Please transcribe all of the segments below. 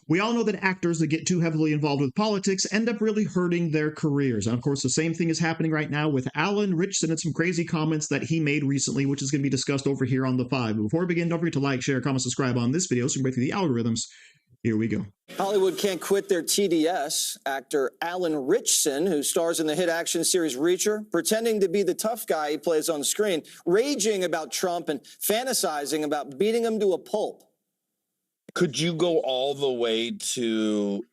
We all know that actors that get too heavily involved with politics end up really hurting their careers. And of course, the same thing is happening right now with Alan Ritchson and some crazy comments that he made recently, which is going to be discussed over here on The Five. But before we begin, don't forget to like, share, comment, subscribe on this video so we can break through the algorithms. Here we go. Hollywood can't quit their TDS. Actor Alan Ritchson, who stars in the hit action series Reacher, pretending to be the tough guy he plays on screen, raging about Trump and fantasizing about beating him to a pulp. Could you go all the way to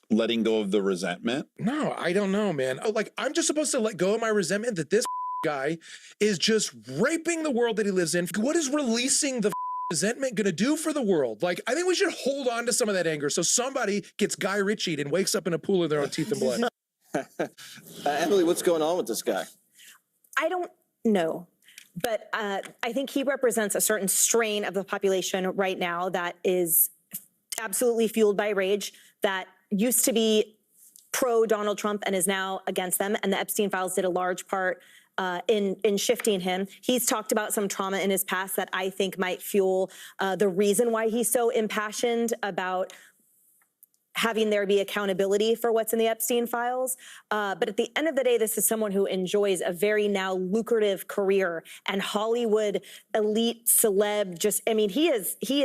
letting go of the resentment? No, I don't know, man. Oh, like, I'm just supposed to let go of my resentment that this guy is just raping the world that he lives in. What is releasing the resentment gonna do for the world? Like, I think we should hold on to some of that anger so somebody gets Guy Ritchied and wakes up in a pool of their own teeth and blood. Emily, what's going on with this guy? I don't know. But I think he represents a certain strain of the population right now that is absolutely fueled by rage, that used to be pro-Donald Trump and is now against them. And the Epstein files did a large part in shifting him. He's talked about some trauma in his past that I think might fuel the reason why he's so impassioned about having there be accountability for what's in the Epstein files. But at the end of the day, this is someone who enjoys a very now lucrative career and Hollywood elite celeb. He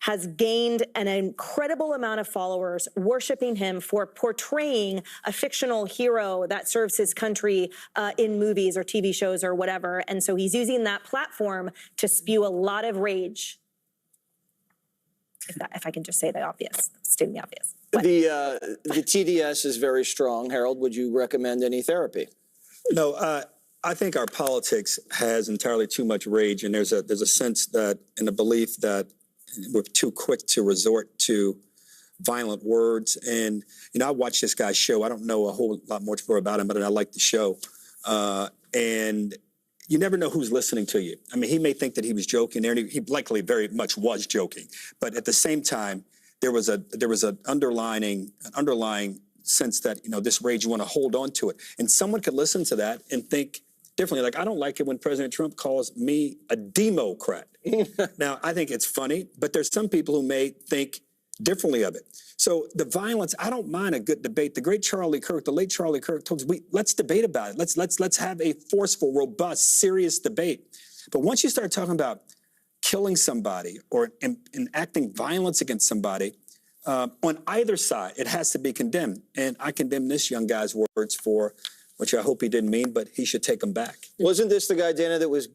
has gained an incredible amount of followers worshiping him for portraying a fictional hero that serves his country in movies or TV shows or whatever. And so he's using that platform to spew a lot of rage. If I can just say the obvious, stating the obvious. The TDS is very strong. Harold, would you recommend any therapy? No, I think our politics has entirely too much rage, and there's a sense that, and a belief that we're too quick to resort to violent words. And I watch this guy's show. I don't know a whole lot more about him, but I like the show. And you never know who's listening to you. I mean, he may think that he was joking there, and he likely very much was joking. But at the same time, there was an underlying sense that, this rage, you want to hold on to it. And someone could listen to that and think differently. Like, I don't like it when President Trump calls me a Democrat. Now, I think it's funny, but there's some people who may think differently of it. So the violence, I don't mind a good debate. The great Charlie Kirk, the late Charlie Kirk told us, let's debate about it. Let's have a forceful, robust, serious debate. But once you start talking about killing somebody or enacting violence against somebody, on either side, it has to be condemned. And I condemn this young guy's words for, which I hope he didn't mean, but he should take them back. Wasn't this the guy, Dana, that was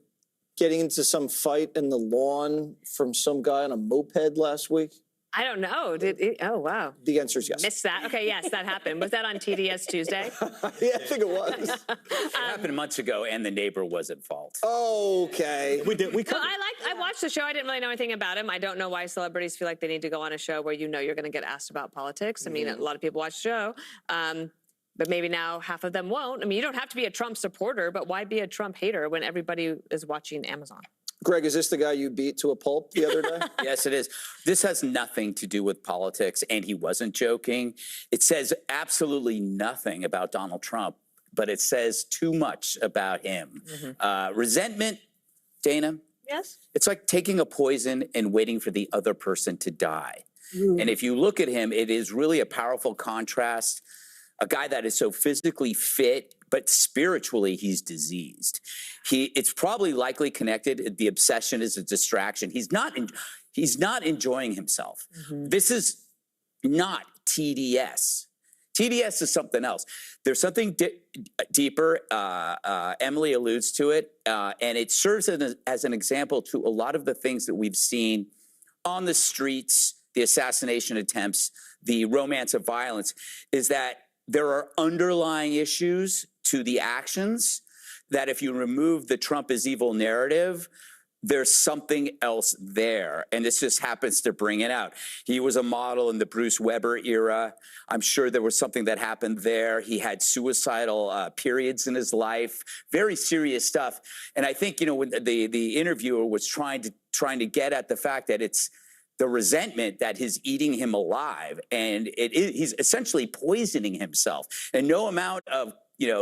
getting into some fight in the lawn from some guy on a moped last week? I don't know. Oh, wow. The answer is yes. Missed that. Okay, yes, that happened. Was that on TDS Tuesday? Yeah, I think it was. It happened months ago, and the neighbor was at fault. Okay. I watched the show. I didn't really know anything about him. I don't know why celebrities feel like they need to go on a show where you're going to get asked about politics. I mean, a lot of people watch the show. But maybe now half of them won't. I mean, you don't have to be a Trump supporter, but why be a Trump hater when everybody is watching Amazon? Greg, is this the guy you beat to a pulp the other day? Yes, it is. This has nothing to do with politics, and he wasn't joking. It says absolutely nothing about Donald Trump, but it says too much about him. Resentment, Dana? Yes? It's like taking a poison and waiting for the other person to die. And if you look at him, it is really a powerful contrast. A guy that is so physically fit, but spiritually he's diseased. It's probably likely connected. The obsession is a distraction. He's not enjoying himself. This is not TDS. TDS is something else. There's something deeper. Emily alludes to it, and it serves as an example to a lot of the things that we've seen on the streets, the assassination attempts, the romance of violence, is that there are underlying issues to the actions that if you remove the Trump is evil narrative, there's something else there. And this just happens to bring it out. He was a model in the Bruce Weber era. I'm sure there was something that happened there. He had suicidal periods in his life, very serious stuff. And I think, when the interviewer was trying to get at the fact that it's the resentment that is eating him alive, and he's essentially poisoning himself. And no amount of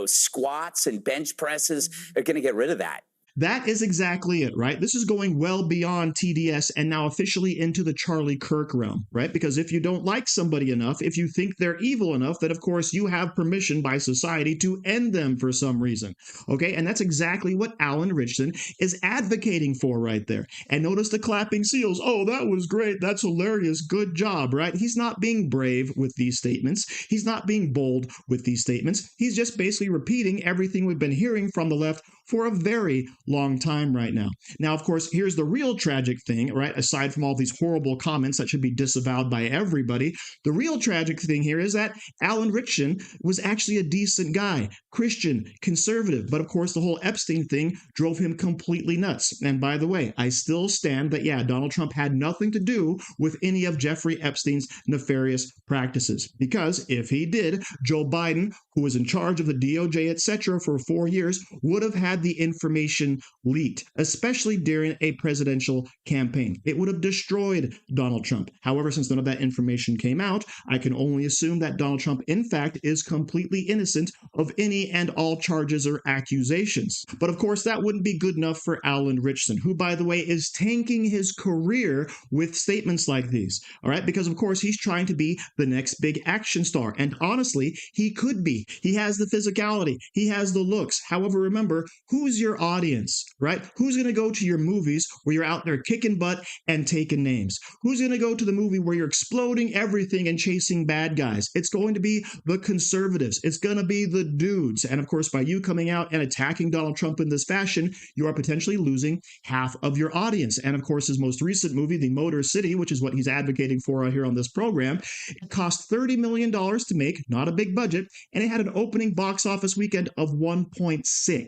squats and bench presses are going to get rid of that. That is exactly it, right? This is going well beyond TDS and now officially into the Charlie Kirk realm, right? Because if you don't like somebody enough, if you think they're evil enough, then of course you have permission by society to end them for some reason, okay? And that's exactly what Alan Ritchson is advocating for right there. And notice the clapping seals. Oh, that was great. That's hilarious. Good job, right? He's not being brave with these statements. He's not being bold with these statements. He's just basically repeating everything we've been hearing from the left for a very long time right now. Now, of course, here's the real tragic thing, right? Aside from all these horrible comments that should be disavowed by everybody, the real tragic thing here is that Alan Ritchson was actually a decent guy, Christian, conservative. But of course, the whole Epstein thing drove him completely nuts. And by the way, I still stand that, yeah, Donald Trump had nothing to do with any of Jeffrey Epstein's nefarious practices. Because if he did, Joe Biden, who was in charge of the DOJ, etc., for 4 years, would have had the information leaked, especially during a presidential campaign. It would have destroyed Donald Trump. However, since none of that information came out, I can only assume that Donald Trump, in fact, is completely innocent of any and all charges or accusations. But of course, that wouldn't be good enough for Alan Ritchson, who, by the way, is tanking his career with statements like these. All right, because of course, he's trying to be the next big action star. And honestly, he could be. He has the physicality, he has the looks. However, remember, who's your audience, right? Who's going to go to your movies where you're out there kicking butt and taking names? Who's going to go to the movie where you're exploding everything and chasing bad guys? It's going to be the conservatives. It's going to be the dudes. And of course, by you coming out and attacking Donald Trump in this fashion, you are potentially losing half of your audience. And of course, his most recent movie, The Motor City, which is what he's advocating for here on this program, it cost $30 million to make, not a big budget, and it had an opening box office weekend of 1.6.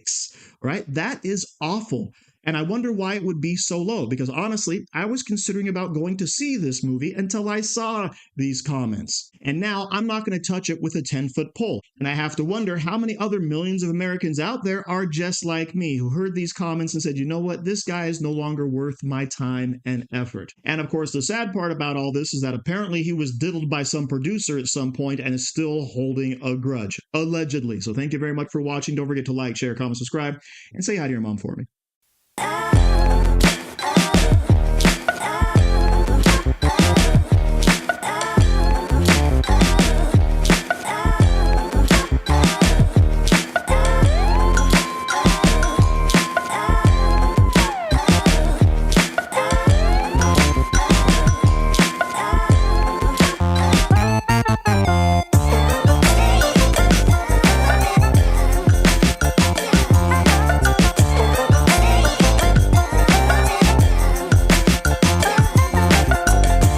Right? That is awful. And I wonder why it would be so low, because honestly, I was considering about going to see this movie until I saw these comments. And now I'm not going to touch it with a 10-foot pole. And I have to wonder how many other millions of Americans out there are just like me, who heard these comments and said, you know what, this guy is no longer worth my time and effort. And of course, the sad part about all this is that apparently he was diddled by some producer at some point and is still holding a grudge, allegedly. So thank you very much for watching. Don't forget to like, share, comment, subscribe, and say hi to your mom for me.